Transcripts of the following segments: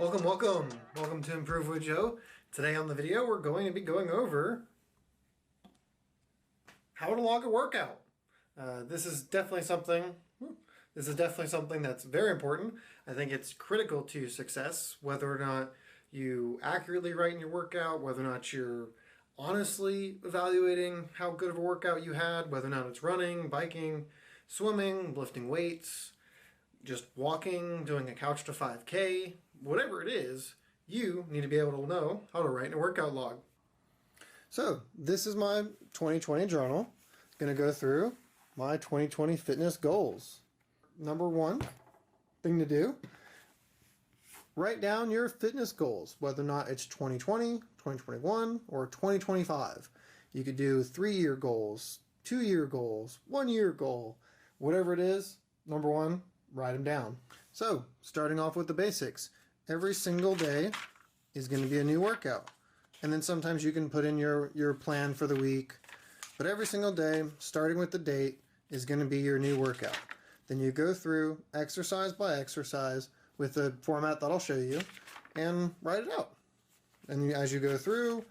Welcome to Improve with Joe. Today on the video, we're going to be going over how to log a workout. This is definitely something that's very important. I think it's critical to success, whether or not you accurately write in your workout, whether or not you're honestly evaluating how good of a workout you had, whether or not it's running, biking, swimming, lifting weights, just walking, doing a couch to 5K, whatever it is, you need to be able to know how to write in a workout log. So this is my 2020 journal. Going to go through my 2020 fitness goals. Number one thing to do, write down your fitness goals, whether or not it's 2020, 2021, or 2025. You could do 3-year goals, 2-year goals, 1-year goal, whatever it is. Number one, write them down. So, starting off with the basics. Every single day is going to be a new workout. And then sometimes you can put in your plan for the week. But every single day, starting with the date, is going to be your new workout. Then you go through exercise by exercise with the format that I'll show you and write it out. And as you go through,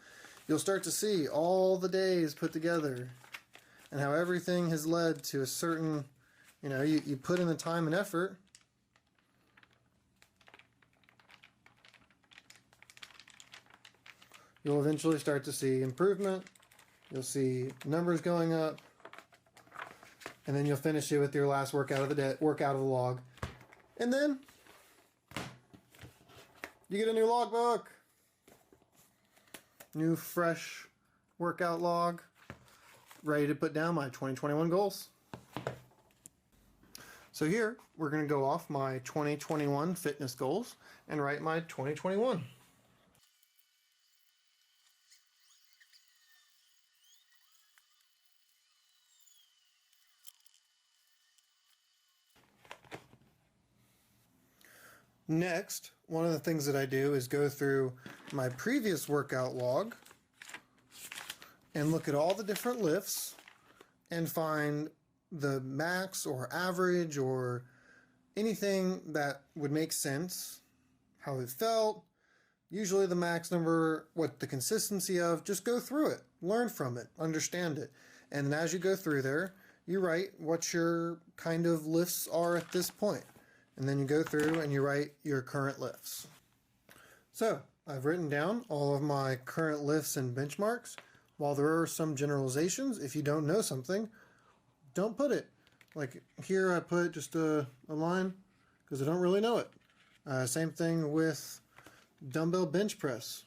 you'll start to see all the days put together and how everything has led to a certain, you put in the time and effort. You'll eventually start to see improvement. You'll see numbers going up. And then you'll finish it with your last workout of the day, workout of the log. And then you get a new logbook. New fresh workout log. Ready to put down my 2021 goals. So here, we're going to go off my 2021 fitness goals and write my 2021. Next, one of the things that I do is go through my previous workout log and look at all the different lifts and find the max or average or anything that would make sense, how it felt, usually the max number, what the consistency of, just go through it, learn from it, understand it. And then as you go through there, you write what your kind of lifts are at this point. And then you go through and you write your current lifts. So I've written down all of my current lifts and benchmarks. While there are some generalizations, if you don't know something, don't put it. Like here I put just a line because I don't really know it. Same thing with dumbbell bench press.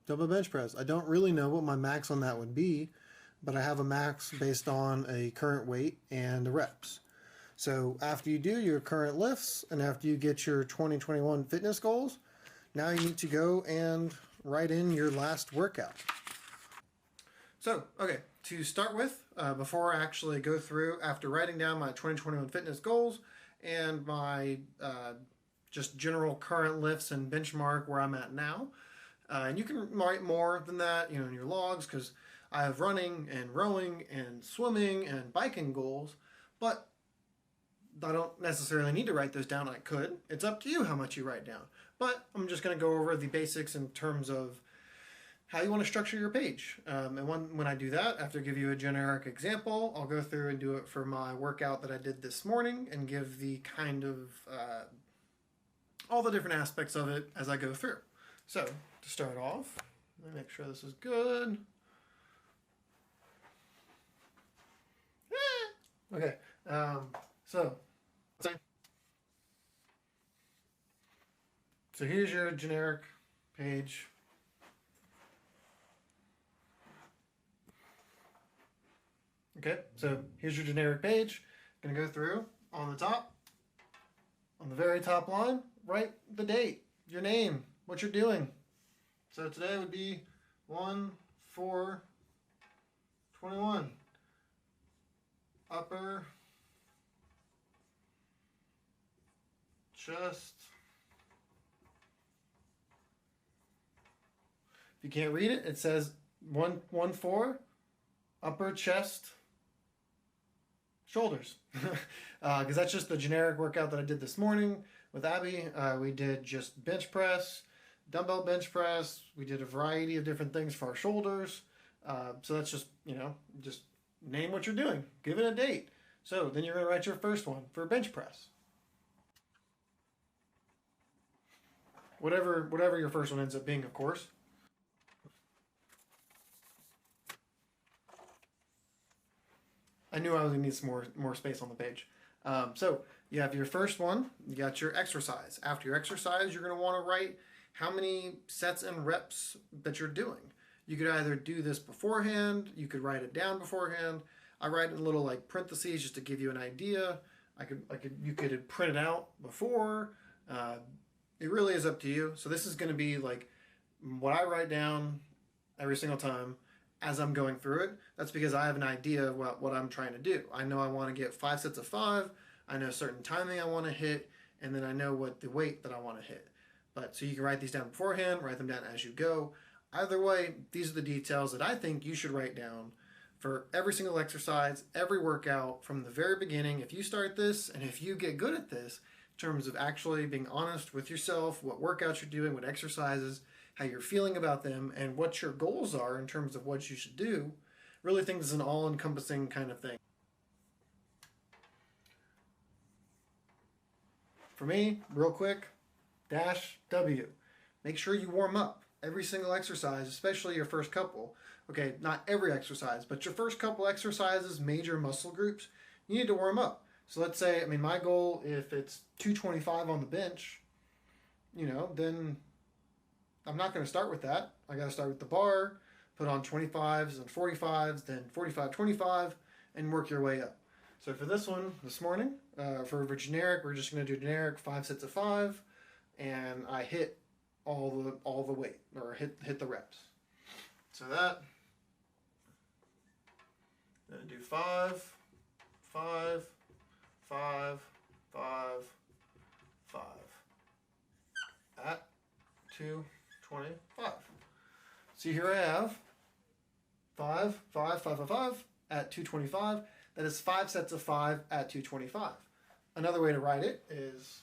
Dumbbell bench press. I don't really know what my max on that would be, but I have a max based on a current weight and the reps. So after you do your current lifts and after you get your 2021 fitness goals, now you need to go and write in your last workout. So, okay, to start with, before I actually go through, after writing down my 2021 fitness goals and my just general current lifts and benchmark where I'm at now, and you can write more than that, in your logs, because I have running and rowing and swimming and biking goals, but I don't necessarily need to write those down. I could. It's up to you how much you write down. But I'm just going to go over the basics in terms of how you want to structure your page. And when I do that, after I give you a generic example, I'll go through and do it for my workout that I did this morning and give the kind of all the different aspects of it as I go through. So to start off, let me make sure this is good. Okay. So here's your generic page. Okay, so here's your generic page. Gonna go through on the top, on the very top line, write the date, your name, what you're doing. So today would be 1/4/21. Upper chest. If you can't read it, it says 1/4 upper chest shoulders, because that's just the generic workout that I did this morning with Abby. We did just bench press, dumbbell bench press. We did a variety of different things for our shoulders. So that's just, just name what you're doing, give it a date. So then you're going to write your first one for bench press. Whatever your first one ends up being, of course. I knew I was going to need some more space on the page. So you have your first one, you got your exercise. After your exercise, you're going to want to write how many sets and reps that you're doing. You could either do this beforehand, you could write it down beforehand. I write in little like parentheses just to give you an idea. You could print it out before. It really is up to you. So this is going to be like what I write down every single time as I'm going through it. That's because I have an idea of what I'm trying to do. I know I want to get 5 sets of 5. I know certain timing I want to hit, and then I know what the weight that I want to hit. But so you can write these down beforehand, write them down as you go. Either way, these are the details that I think you should write down for every single exercise, every workout from the very beginning. If you start this and if you get good at this, in terms of actually being honest with yourself, what workouts you're doing, what exercises, how you're feeling about them, and what your goals are in terms of what you should do, really think this is an all-encompassing kind of thing. For me, real quick, -W. Make sure you warm up every single exercise, especially your first couple. Okay, not every exercise, but your first couple exercises, major muscle groups, you need to warm up. So let's say, my goal, if it's 225 on the bench, then I'm not going to start with that. I got to start with the bar, put on 25s and 45s, then 45, 25, and work your way up. So for this one, this morning, for generic, we're just going to do generic 5 sets of 5, and I hit all the weight, or hit the reps. So that, then do 5, 5, 5, 5, 5 at 225. See, here I have 5, 5, 5, 5, 5 at 225. That is 5 sets of 5 at 225. Another way to write it is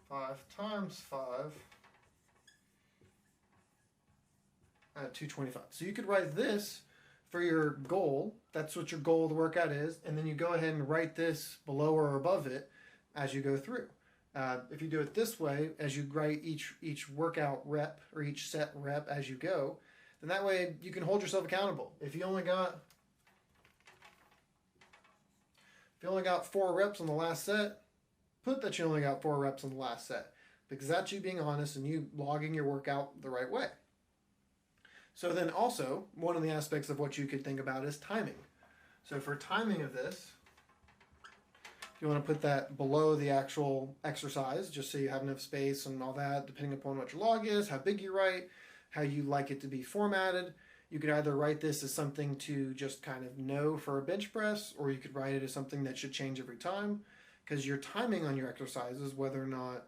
5 times 5 at 225. So you could write this for your goal. That's what your goal of the workout is. And then you go ahead and write this below or above it as you go through. If you do it this way, as you write each workout rep or each set rep as you go, then that way you can hold yourself accountable. If you only got 4 reps on the last set, put that you only got 4 reps on the last set, because that's you being honest and you logging your workout the right way. So then also, one of the aspects of what you could think about is timing. So for timing of this, you want to put that below the actual exercise, just so you have enough space and all that, depending upon what your log is, how big you write, how you like it to be formatted. You could either write this as something to just kind of know for a bench press, or you could write it as something that should change every time, because your timing on your exercises, whether or not,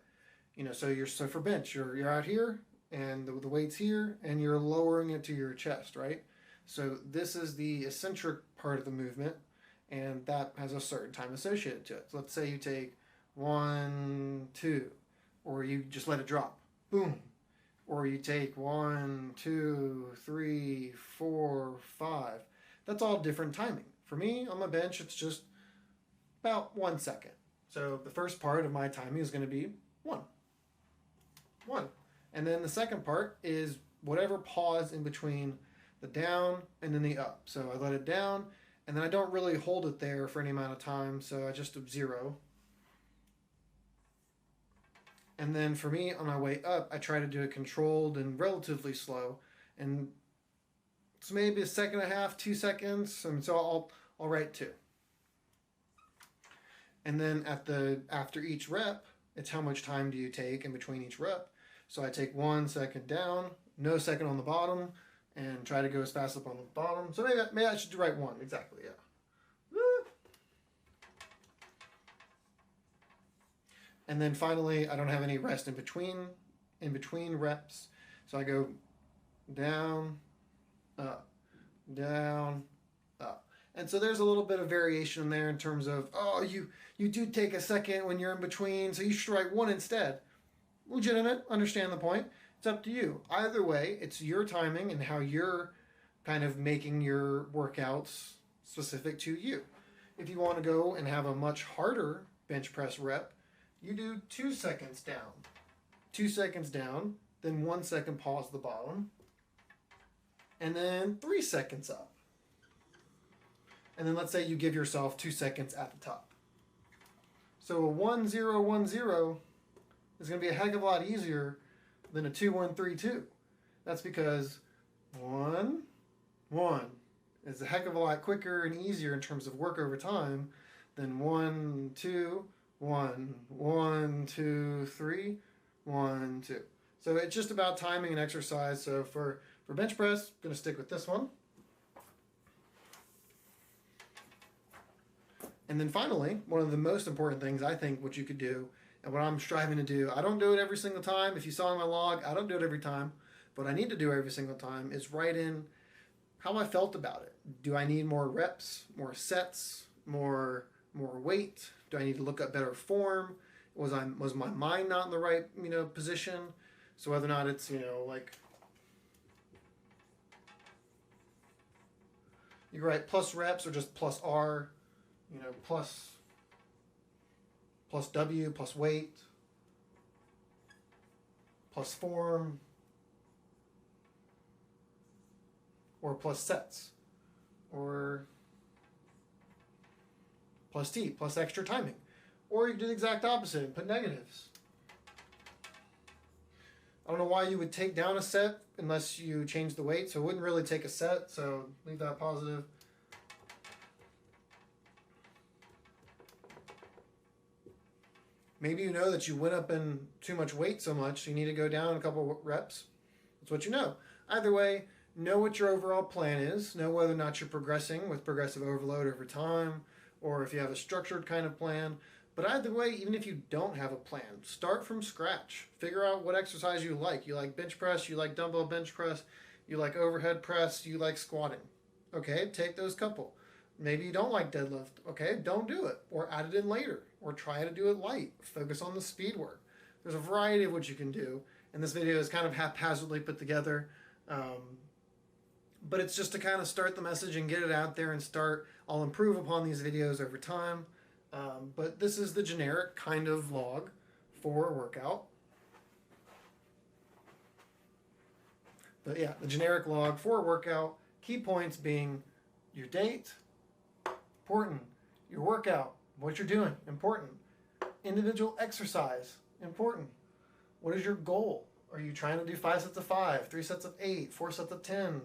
so for bench, you're out here, and the weight's here, and you're lowering it to your chest, right? So this is the eccentric part of the movement, and that has a certain time associated to it. So let's say you take 1, 2, or you just let it drop, boom. Or you take 1, 2, 3, 4, 5. That's all different timing. For me, on my bench, it's just about 1 second. So the first part of my timing is going to be 1. And then the second part is whatever pause in between the down and then the up. So I let it down, and then I don't really hold it there for any amount of time, so I just do 0. And then for me, on my way up, I try to do it controlled and relatively slow. And it's maybe 1.5 seconds, 2 seconds, and so I'll write 2. And then after each rep, it's how much time do you take in between each rep. So I take 1 second down, no second on the bottom, and try to go as fast up on the bottom. So maybe I should write 1, exactly, yeah. And then finally, I don't have any rest in between reps. So I go down, up, down, up. And so there's a little bit of variation in there in terms of, oh, you do take a second when you're in between, so you should write 1 instead. Legitimate, understand the point. It's up to you. Either way, it's your timing and how you're kind of making your workouts specific to you. If you want to go and have a much harder bench press rep, you do 2 seconds down. 2 seconds down, then 1 second pause at the bottom, and then 3 seconds up. And then let's say you give yourself 2 seconds at the top. So a 1-0-1-0 is going to be a heck of a lot easier than a 2-1-3-2. That's because 1-1 is a heck of a lot quicker and easier in terms of work over time than 1-2-1, 1-2-3, 1-2. So it's just about timing and exercise. So for bench press, I'm going to stick with this one. And then finally, one of the most important things I think what you could do, and what I'm striving to do, I don't do it every single time. If you saw in my log, I don't do it every time. What I need to do every single time is write in how I felt about it. Do I need more reps, more sets, more weight? Do I need to look up better form? Was my mind not in the right position? So whether or not it's like you can write plus reps or just plus R, plus W, plus weight, plus form, or plus sets, or plus T, plus extra timing. Or you can do the exact opposite and put negatives. I don't know why you would take down a set unless you change the weight, so it wouldn't really take a set, so leave that positive. Maybe you know that you went up in too much weight so much, you need to go down a couple reps. That's what you know. Either way, know what your overall plan is. Know whether or not you're progressing with progressive overload over time, or if you have a structured kind of plan. But either way, even if you don't have a plan, start from scratch. Figure out what exercise you like. You like bench press, you like dumbbell bench press, you like overhead press, you like squatting. Okay, take those couple. Maybe you don't like deadlift. Okay, don't do it. Or add it in later. Or try to do it light. Focus on the speed work. There's a variety of what you can do. And this video is kind of haphazardly put together. But it's just to kind of start the message and get it out there and start. I'll improve upon these videos over time. But this is the generic kind of log for a workout. But yeah, the generic log for a workout. Key points being your date, important. Your workout, what you're doing, important. Individual exercise, important. What is your goal? Are you trying to do 5 sets of 5, 3 sets of 8, 4 sets of 10?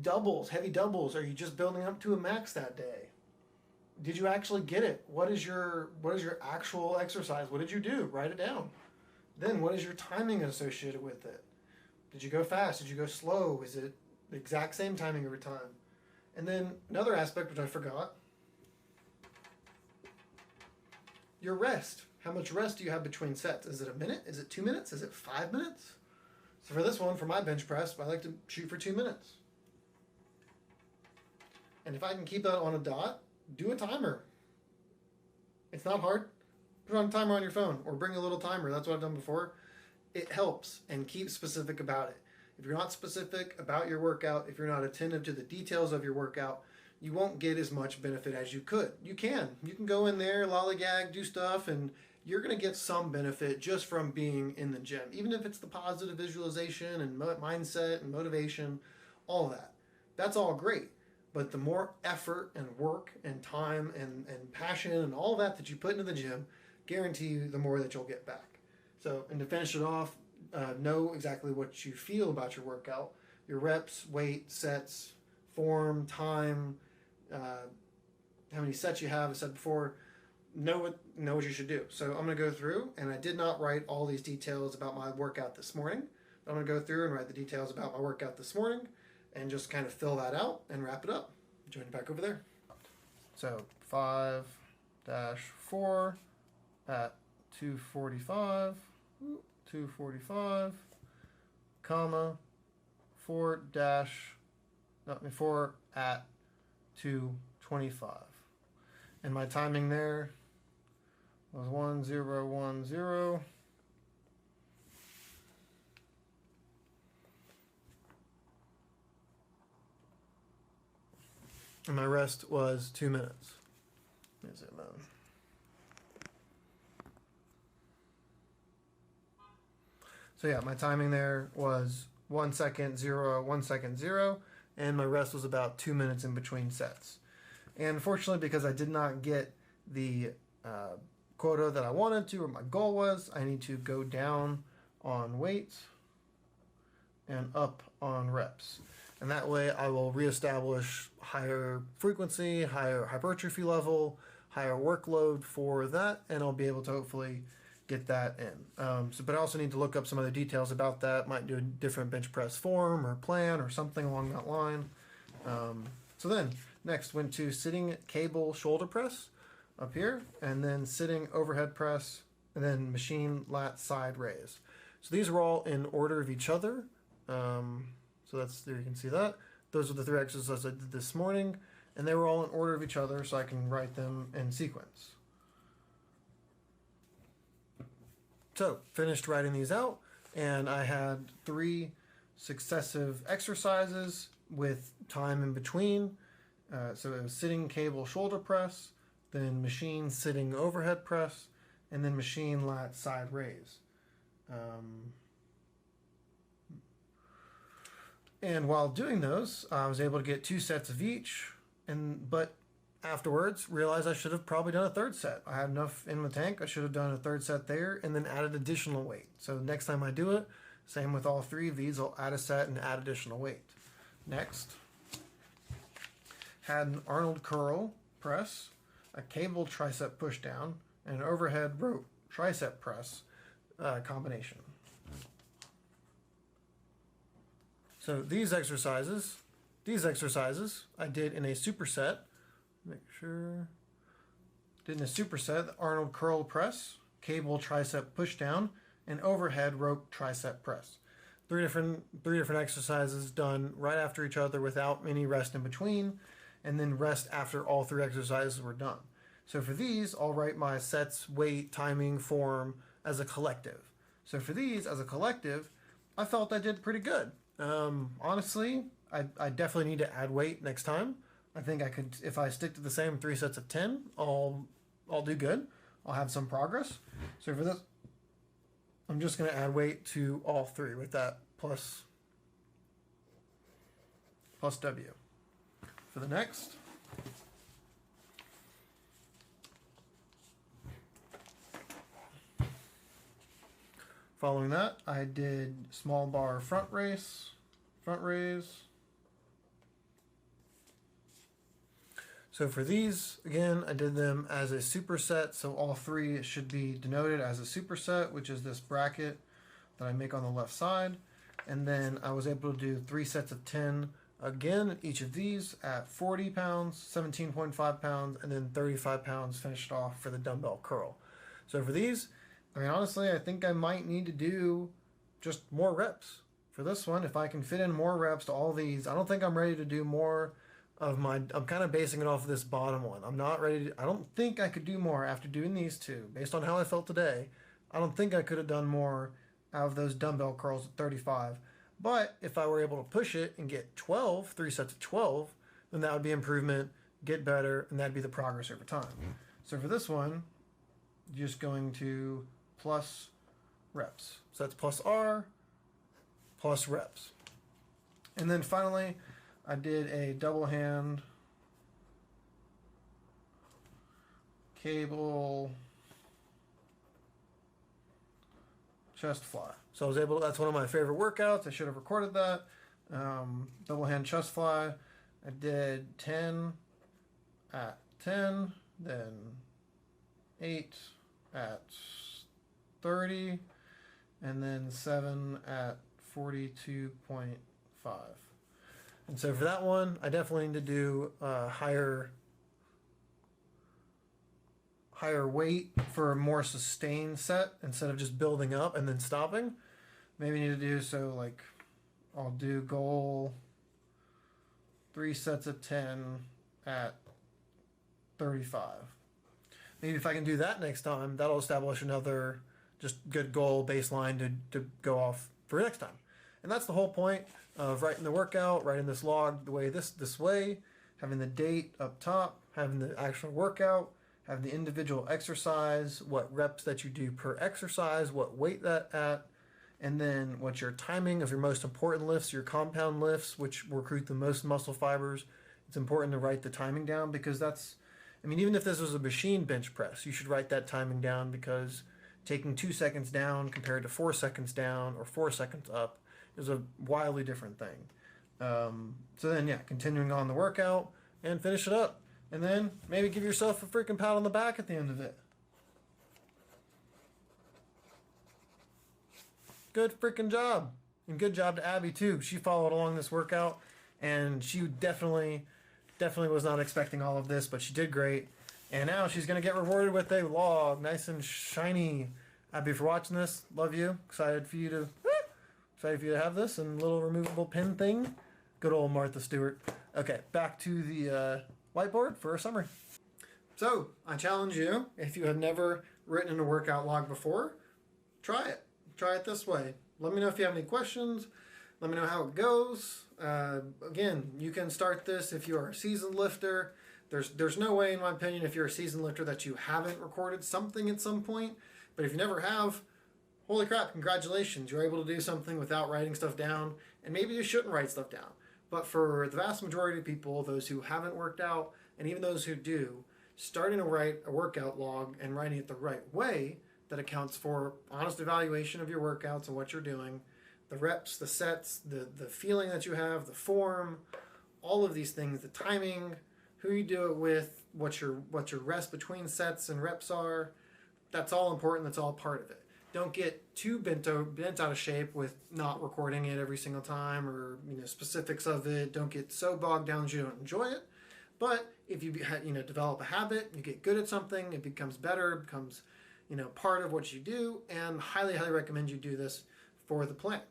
Doubles, heavy doubles. Are you just building up to a max that day? Did you actually get it? What is your actual exercise? What did you do? Write it down. Then what is your timing associated with it? Did you go fast? Did you go slow? Is it the exact same timing every time? And then another aspect which I forgot, your rest. How much rest do you have between sets? Is it a minute? Is it 2 minutes? Is it 5 minutes? So for this one, for my bench press, I like to shoot for 2 minutes. And if I can keep that on a dot, do a timer. It's not hard. Put on a timer on your phone or bring a little timer. That's what I've done before. It helps, and keep specific about it. If you're not specific about your workout, if you're not attentive to the details of your workout, you won't get as much benefit as you could. You can go in there, lollygag, do stuff, and you're going to get some benefit just from being in the gym. Even if it's the positive visualization and mindset and motivation, all of that. That's all great. But the more effort and work and time and passion and all that you put into the gym, guarantee you the more that you'll get back. So, and to finish it off, know exactly what you feel about your workout. Your reps, weight, sets, form, time, how many sets you have, I said before. Know what you should do. So I'm going to go through, and I did not write all these details about my workout this morning. I'm going to go through and write the details about my workout this morning and just kind of fill that out and wrap it up. Join you back over there. So 5-4 at 2:45, comma, 4 at to 25. And my timing there was 1, 0, 1, 0. And my rest was 2 minutes. Let me zoom in. So yeah, my timing there was 1 second, 0, 1 second, 0, and my rest was about 2 minutes in between sets. And unfortunately, because I did not get the quota that I wanted to, or my goal was, I need to go down on weights and up on reps. And that way I will reestablish higher frequency, higher hypertrophy level, higher workload for that, and I'll be able to hopefully get that in. But I also need to look up some other details about that. Might do a different bench press form or plan or something along that line. So then next went to sitting cable shoulder press up here, and then sitting overhead press, and then machine lat side raise. So these are all in order of each other. So that's there, you can see that. Those are the 3 exercises I did this morning, and they were all in order of each other, so I can write them in sequence. So finished writing these out, and I had 3 successive exercises with time in between. So it was sitting cable shoulder press, then machine sitting overhead press, and then machine lat side raise. And while doing those, I was able to get 2 sets of each, but afterwards realized I should have probably done a 3rd set. I had enough in the tank. I should have done a 3rd set there and then added additional weight. So next time I do it, same with all 3 of these, I'll add a set and add additional weight. Next, had an Arnold curl press, a cable tricep push down, and an overhead rope tricep press combination. So these exercises I did in a superset. Make sure. Did in a superset, the Arnold curl press, cable tricep push down, and overhead rope tricep press. Three different exercises done right after each other without any rest in between, and then rest after all 3 exercises were done. So for these, I'll write my sets, weight, timing, form as a collective. So for these as a collective, I felt I did pretty good. Honestly, I definitely need to add weight next time. I think I could, if I stick to the same 3 sets of 10, I'll do good. I'll have some progress. So for this, I'm just going to add weight to all 3 with that plus W. For the next, following that, I did small bar front raise. So for these, again, I did them as a superset, so all 3 should be denoted as a superset, which is this bracket that I make on the left side. And then I was able to do 3 sets of 10, again, each of these at 40 pounds, 17.5 pounds, and then 35 pounds finished off for the dumbbell curl. So for these, I mean, honestly, I think I might need to do just more reps. For this one, if I can fit in more reps to all these, I don't think I'm ready to do more of I'm kind of basing it off of this bottom one. I'm not ready to, I don't think I could do more after doing these 2. Based on how I felt today, I don't think I could have done more out of those dumbbell curls at 35. But if I were able to push it and get 3 sets of 12, then that would be improvement, get better, and that'd be the progress over time. So for this one, just going to plus reps. So that's plus R, plus reps. And then finally, I did a double hand cable chest fly. So I was able to, that's one of my favorite workouts. I should have recorded that. Double hand chest fly. I did 10 at 10, then 8 at 30, and then 7 at 42.5. And so for that one, I definitely need to do higher weight for a more sustained set instead of just building up and then stopping. Maybe need to do so, like, I'll do goal 3 sets of 10 at 35. Maybe if I can do that next time, that'll establish another just good goal baseline to go off for next time. And that's the whole point of writing the workout, writing this log the way this way, having the date up top, having the actual workout, having the individual exercise, what reps that you do per exercise, what weight that at, and then what's your timing of your most important lifts, your compound lifts, which recruit the most muscle fibers. It's important to write the timing down because that's, I mean, even if this was a machine bench press, you should write that timing down because taking 2 seconds down compared to 4 seconds down or 4 seconds up is a wildly different thing. So then, yeah, continuing on the workout and finish it up. And then maybe give yourself a freaking pat on the back at the end of it. Good freaking job. And good job to Abby, too. She followed along this workout, and she definitely was not expecting all of this, but she did great. And now she's going to get rewarded with a log, nice and shiny. Abby, for watching this, love you. Excited for you to have this and little removable pin thing. Good old Martha Stewart. Okay, back to the whiteboard for a summary. So, I challenge you, if you have never written in a workout log before, try it. Try it this way. Let me know if you have any questions. Let me know how it goes. Again, you can start this if you are a seasoned lifter. There's no way, in my opinion, if you're a seasoned lifter that you haven't recorded something at some point. But if you never have, holy crap, congratulations. You're able to do something without writing stuff down. And maybe you shouldn't write stuff down. But for the vast majority of people, those who haven't worked out, and even those who do, starting to write a workout log and writing it the right way that accounts for honest evaluation of your workouts and what you're doing, the reps, the sets, the feeling that you have, the form, all of these things, the timing, who you do it with, what your rest between sets and reps are, that's all important. That's all part of it. Don't get too bent out of shape with not recording it every single time or specifics of it. Don't get so bogged down that you don't enjoy it. But if you develop a habit, you get good at something, it becomes better, it becomes part of what you do, and highly recommend you do this for the plan.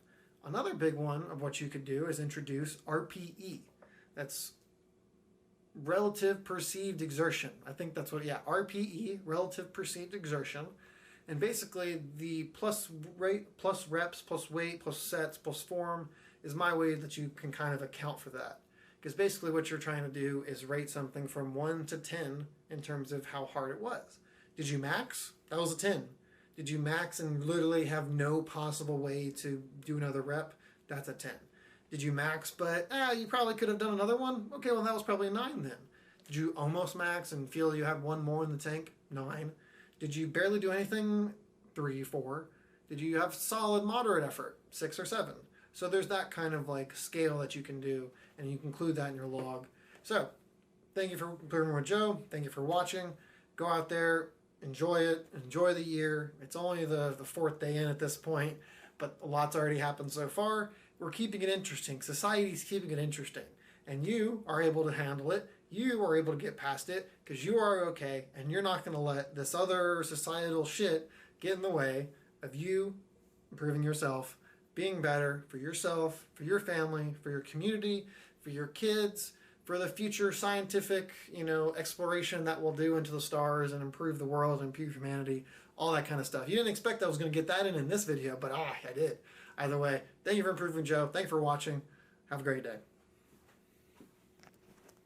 Another big one of what you could do is introduce RPE. That's relative perceived exertion. I think that's what, RPE, relative perceived exertion. And basically the plus rate, plus reps, plus weight, plus sets, plus form is my way that you can kind of account for that. Because basically what you're trying to do is rate something from 1 to 10 in terms of how hard it was. Did you max? That was a 10. Did you max and literally have no possible way to do another rep? That's a 10. Did you max but you probably could have done another one? Okay, well that was probably a 9 then. Did you almost max and feel you had one more in the tank? 9. Did you barely do anything? 3, 4. Did you have solid moderate effort? 6 or 7. So there's that kind of like scale that you can do, and you can include that in your log. So thank you for Improving with Joe. Thank you for watching. Go out there, enjoy it, enjoy the year. It's only the 4th day in at this point, but a lot's already happened so far. We're keeping it interesting. Society's keeping it interesting. And you are able to handle it. You are able to get past it because you are okay, and you're not going to let this other societal shit get in the way of you improving yourself, being better for yourself, for your family, for your community, for your kids, for the future scientific, exploration that we'll do into the stars and improve the world and improve humanity, all that kind of stuff. You didn't expect I was going to get that in this video, but I did. Either way, thank you for Improving Joe. Thank you for watching. Have a great day.